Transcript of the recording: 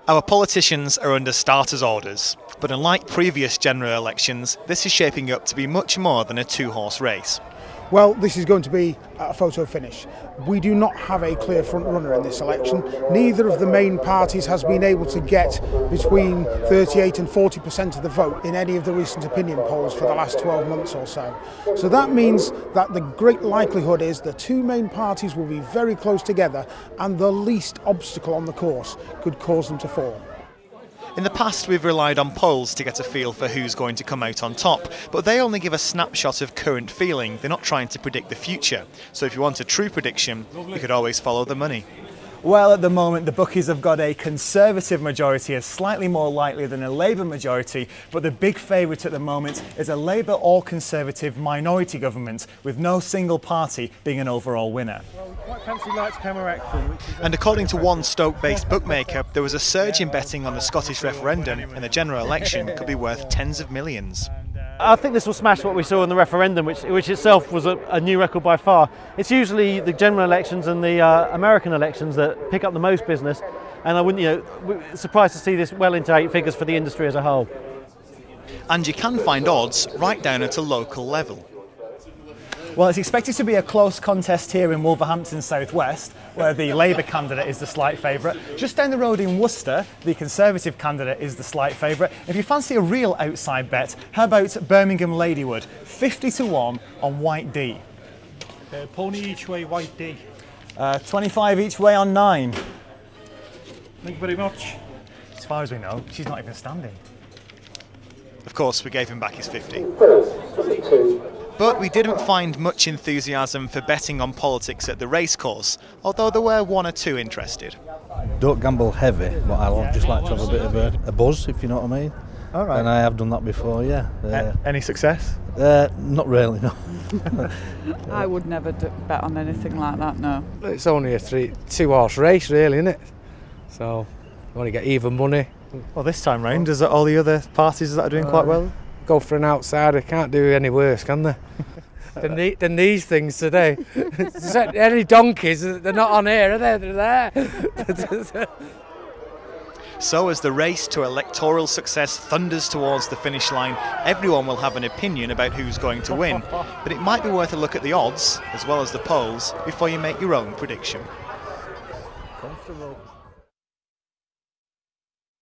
Our politicians are under starters' orders, but unlike previous general elections, this is shaping up to be much more than a two-horse race. Well, this is going to be a photo finish. We do not have a clear front runner in this election. Neither of the main parties has been able to get between 38 and 40% of the vote in any of the recent opinion polls for the last 12 months or so. So that means that the great likelihood is the two main parties will be very close together, and the least obstacle on the course could cause them to fall. In the past, we've relied on polls to get a feel for who's going to come out on top, but they only give a snapshot of current feeling. They're not trying to predict the future. So if you want a true prediction, you could always follow the money. Well, at the moment, the bookies have got a Conservative majority as slightly more likely than a Labour majority, but the big favourite at the moment is a Labour or Conservative minority government, with no single party being an overall winner. Well, we quite fancy Lights Camera Action. And according to one Stoke-based bookmaker, there was a surge in betting on the Scottish referendum, and the general election could be worth tens of millions. I think this will smash what we saw in the referendum, which itself was a new record by far. It's usually the general elections and the American elections that pick up the most business, and I wouldn't, we're surprised to see this well into 8 figures for the industry as a whole. And you can find odds right down at a local level. Well, it's expected to be a close contest here in Wolverhampton South West, where the Labour candidate is the slight favourite. Just down the road in Worcester, the Conservative candidate is the slight favourite. If you fancy a real outside bet, how about Birmingham Ladywood, 50 to 1 on White D? Pony each way, White D. 25 each way on 9. Thank you very much. As far as we know, she's not even standing. Of course, we gave him back his 50. But we didn't find much enthusiasm for betting on politics at the racecourse, although there were one or two interested. Don't gamble heavy, but I just like to have a bit of a buzz, if you know what I mean. All right. And I have done that before, yeah. Any success? Not really, no. I would never bet on anything like that, no. It's only a two-horse race, really, isn't it? So, you want to get even money. Well, this time round, is it all the other parties that are doing quite well? Go for an outsider, can't do any worse, can they? than these things today. Any donkeys, they're not on here, are they? They're there. So as the race to electoral success thunders towards the finish line, everyone will have an opinion about who's going to win. But it might be worth a look at the odds, as well as the polls, before you make your own prediction. Comfortable.